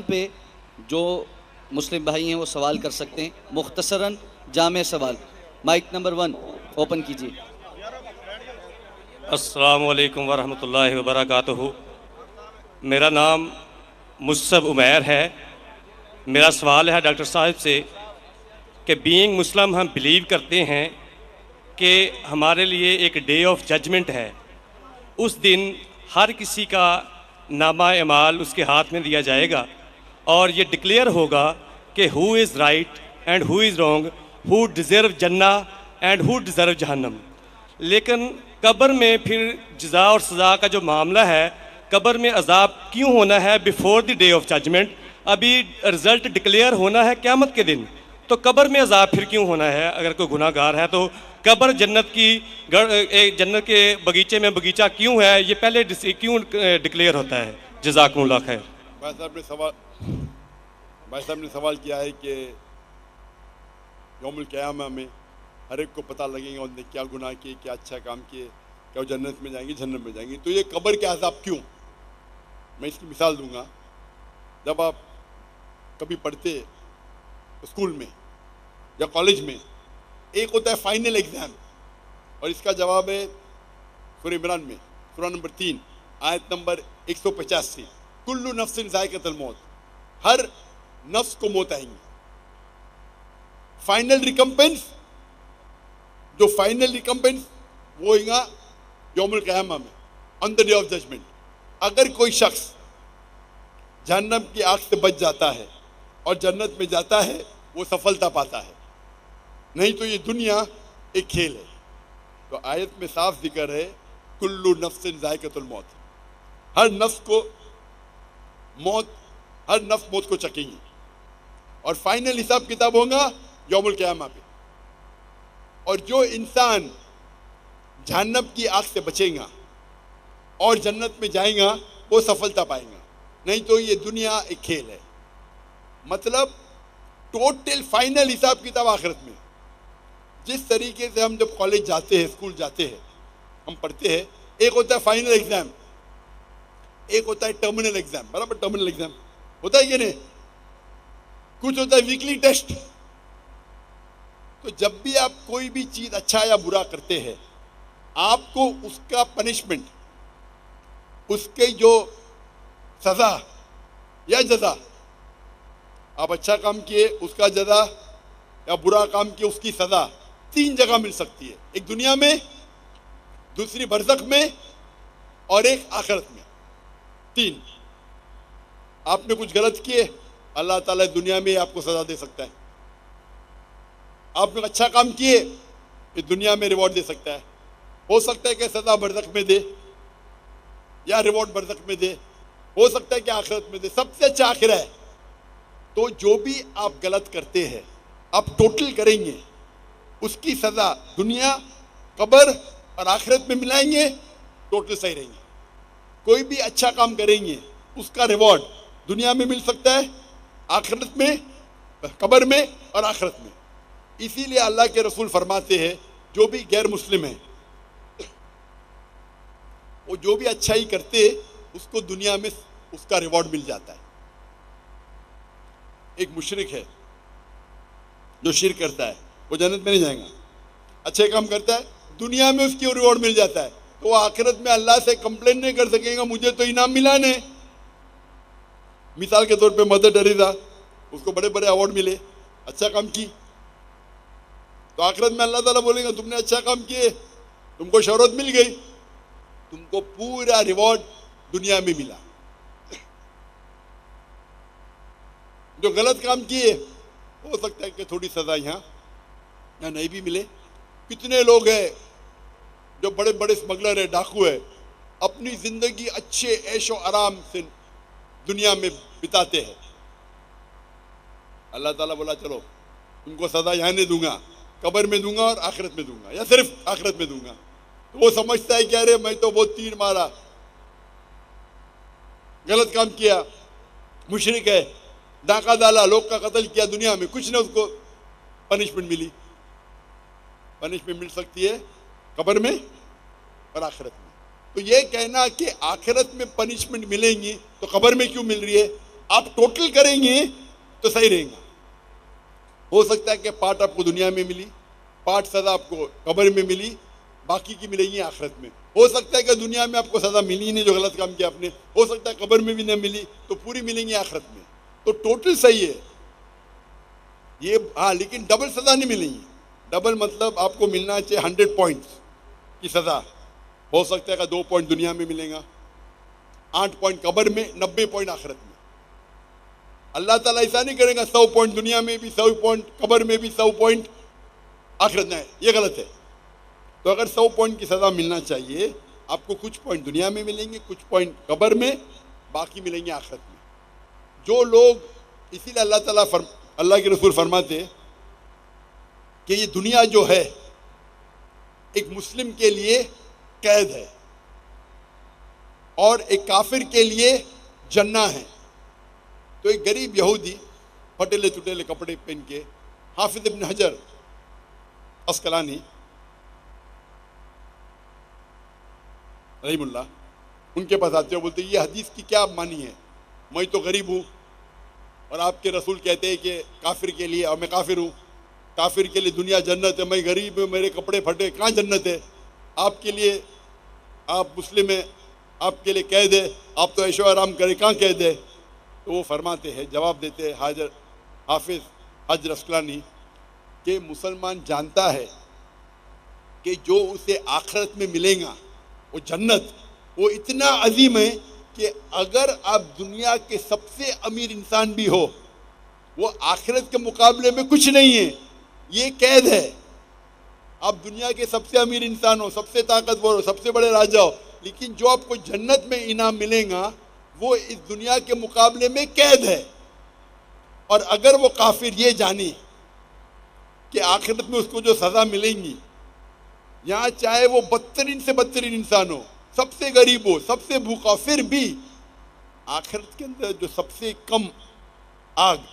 पे जो मुस्लिम भाई हैं वो सवाल कर सकते हैं, मुख्तसरन जामे सवाल। माइक नंबर 1 ओपन कीजिए। अस्सलामु अलैकुम वरहमतुल्लाहि वबरकातुहू। मेरा नाम मुसब उमैर है। मेरा सवाल है डॉक्टर साहब से कि बीइंग मुस्लिम हम बिलीव करते हैं कि हमारे लिए एक डे ऑफ जजमेंट है। उस दिन हर किसी का नामा अमाल उसके हाथ में दिया जाएगा और ये डिक्लेयर होगा कि who is right and who is wrong, who deserve जन्ना एंड हु डिज़र्व जहन्नम। लेकिन कब्र में फिर जज़ा और सज़ा का जो मामला है, कब्र में अजाब क्यों होना है before the day of judgement? अभी रिज़ल्ट डिक्लेयर होना है क़यामत के दिन, तो कब्र में अजाब फिर क्यों होना है? अगर कोई गुनाहगार है तो कब्र जन्नत जन्नत के बगीचे में बगीचा क्यों है, ये पहले क्यों डिक्लेयर होता है? जज़ाकुमुल्लाह खैर। भाई साहब ने सवाल किया है कि यौमुल क़यामा में हर एक को पता लगेगा उन्होंने क्या गुनाह किए, क्या अच्छा काम किए, क्या वो जन्नत में जाएंगे, जन्नत में जाएंगे। तो ये कब्र के अज़ाब क्यों? मैं इसकी मिसाल दूंगा। जब आप कभी पढ़ते स्कूल में या कॉलेज में, एक होता है फाइनल एग्ज़ाम और इसका जवाब है सूरह इमरान में सूरह नंबर 3 आयत नंबर 185, कुल्लु नफ्सिन ज़ाइक़तुल मौत, हर नफ्स को मौत आएंगी। फाइनल रिकम्पेंस, जो फाइनल रिकम्पेंस वो होगा यौमुल क़यामा में, on the day of judgement. अगर कोई शख्स जहन्नम की आग से बच जाता है और जन्नत में जाता है, वो सफलता पाता है, नहीं तो ये दुनिया एक खेल है। तो आयत में साफ जिक्र है कुल्लु नफ्सिन ज़ाइक़तुल मौत, हर नफ्स मौत को चखेंगी और फाइनल हिसाब किताब होगा यौमुल क़यामा पे। और जो इंसान जहन्नम की आग से बचेगा और जन्नत में जाएगा वो सफलता पाएगा, नहीं तो ये दुनिया एक खेल है। मतलब टोटल फाइनल हिसाब किताब आखिरत में। जिस तरीके से हम जब कॉलेज जाते हैं, स्कूल जाते हैं, हम पढ़ते हैं, एक होता है फाइनल एग्जाम, एक होता है टर्मिनल एग्जाम। बराबर, टर्मिनल एग्जाम होता है कि नहीं? कुछ होता है वीकली टेस्ट। तो जब भी आप कोई भी चीज अच्छा या बुरा करते हैं, आपको उसका पनिशमेंट, उसके जो सजा या जजा, आप अच्छा काम किए उसका जजा या बुरा काम किए उसकी सजा 3 जगह मिल सकती है। एक दुनिया में, दूसरी बरज़ख में और एक आखिरत में। 3। आपने कुछ गलत किए, अल्लाह ताला दुनिया में आपको सजा दे सकता है। आपने अच्छा काम किए, ये दुनिया में रिवॉर्ड दे सकता है। हो सकता है कि सजा बरज़ख में दे या रिवॉर्ड बरज़ख में दे, हो सकता है कि आखिरत में दे। सबसे अच्छा आखिरत है। तो जो भी आप गलत करते हैं, आप टोटल करेंगे, उसकी सजा दुनिया, कब्र और आखिरत में मिलाएंगे, टोटल सही रहेंगे। कोई भी अच्छा काम करेंगे, उसका रिवॉर्ड दुनिया में मिल सकता है, आखिरत में, कब्र में और आखिरत में। इसीलिए अल्लाह के रसूल फरमाते हैं, जो भी गैर मुस्लिम है वो जो भी अच्छाई करते उसको दुनिया में उसका रिवॉर्ड मिल जाता है। एक मुशरिक है जो शिर्क करता है, वो जन्नत में नहीं जाएगा। अच्छे काम करता है, दुनिया में उसकी रिवॉर्ड मिल जाता है, तो वो आखिरत में अल्लाह से कंप्लेन नहीं कर सकेगा, मुझे तो इनाम मिला नहीं। मिसाल के तौर पे मदर टेरेसा, उसको बड़े बड़े अवार्ड मिले, अच्छा काम की, तो आखिरत में अल्लाह ताला बोलेगा तुमने अच्छा काम किए, तुमको शोहरत मिल गई, तुमको पूरा रिवॉर्ड दुनिया में मिला। जो गलत काम किए, हो सकता है कि थोड़ी सजा यहाँ नहीं भी मिले। कितने लोग हैं जो बड़े बड़े स्मगलर है, डाकू है, अपनी जिंदगी अच्छे ऐशो आराम से दुनिया में बिताते हैं। अल्लाह ताला बोला चलो तुमको सजा यहाँ नहीं दूंगा, कब्र में दूंगा और आखिरत में दूंगा, या सिर्फ आखिरत में दूंगा। तो वो समझता है कि अरे मैं तो बहुत तीर मारा, गलत काम किया, मुशरिक है, डाका डाला, लोग का कत्ल किया, दुनिया में कुछ नहीं उसको पनिशमेंट मिली। पनिशमेंट मिल सकती है कब्र में और आखिरत में। तो ये कहना कि आखिरत में पनिशमेंट मिलेंगी तो कब्र में क्यों मिल रही है, आप टोटल करेंगे तो सही रहेगा। हो सकता है कि पार्ट आपको दुनिया में मिली, पार्ट सजा आपको कब्र में मिली, बाकी की मिलेगी आखिरत में। हो सकता है कि दुनिया में आपको सजा मिली ही नहीं जो गलत काम किया आपने, हो सकता है कब्र में भी नहीं मिली तो पूरी मिलेंगी आखिरत में। तो टोटल सही है ये, हाँ, लेकिन डबल सजा नहीं मिलेगी। डबल मतलब आपको मिलना चाहिए 100 पॉइंट्स की सजा, हो सकता है कि 2 पॉइंट दुनिया में मिलेगा, 8 पॉइंट कब्र में, 90 पॉइंट आखिरत में। अल्लाह ताला ऐसा नहीं करेगा 100 पॉइंट दुनिया में भी, 100 पॉइंट कब्र में भी, 100 पॉइंट आखिरत में, ये गलत है। तो अगर 100 पॉइंट की सज़ा मिलना चाहिए, आपको कुछ पॉइंट दुनिया में मिलेंगे, कुछ पॉइंट कब्र में, बाकी मिलेंगे आखिरत में। जो लोग, इसीलिए अल्लाह के रसूल फरमाते कि ये दुनिया जो है एक मुस्लिम के लिए कैद है और एक काफिर के लिए जन्ना है। तो एक गरीब यहूदी फटेले चुटेले कपड़े पहन के, हाफिज इब्न हजर अस्कलानी रहीमुल्लाह, उनके पास आते हो, बोलते ये हदीस की क्या मानी है, मैं तो गरीब हूँ और आपके रसूल कहते हैं कि काफिर के लिए, और मैं काफिर हूँ, काफिर के लिए दुनिया जन्नत है, मैं गरीब हूँ, मेरे कपड़े फटे, कहाँ जन्नत है? आपके लिए, आप मुस्लिम हैं, आपके लिए कैद है, आप तो ऐशो आराम करें, कहाँ कैद है? तो वो फरमाते हैं, जवाब देते हैं हाफिज हजर अस्कलानी कि मुसलमान जानता है कि जो उसे आखिरत में मिलेगा वो जन्नत, वो इतना अजीम है कि अगर आप दुनिया के सबसे अमीर इंसान भी हो, वो आखिरत के मुकाबले में कुछ नहीं है, ये कैद है। आप दुनिया के सबसे अमीर इंसान हो, सबसे ताकतवर हो, सबसे बड़े राजा हो, लेकिन जो आपको जन्नत में इनाम मिलेगा वो इस दुनिया के मुकाबले में कैद है। और अगर वो काफिर ये जाने कि आखिरत में उसको जो सजा मिलेंगी, यहाँ चाहे वो बदतरीन से बदतरीन इंसान हो, सबसे गरीब हो, सबसे भूखा, फिर भी आखिरत के अंदर जो सबसे कम आग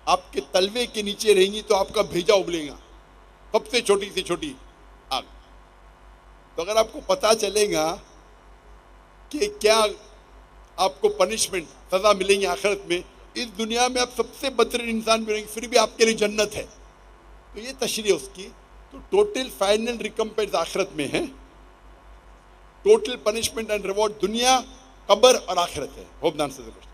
आपके तलवे के नीचे रहेंगी तो आपका भेजा उबलेगा, सबसे छोटी से छोटी आग। तो अगर आपको पता चलेगा कि क्या आपको पनिशमेंट, सजा मिलेंगी आखिरत में, इस दुनिया में आप सबसे बदतरीन इंसान भी रहेंगे, फिर भी आपके लिए जन्नत है, तो ये तशरीह उसकी। तो टोटल फाइनल रिकम्पेंस आखिरत में है, टोटल पनिशमेंट एंड रिवॉर्ड दुनिया, कब्र और आखिरत है। Hope the answer the question.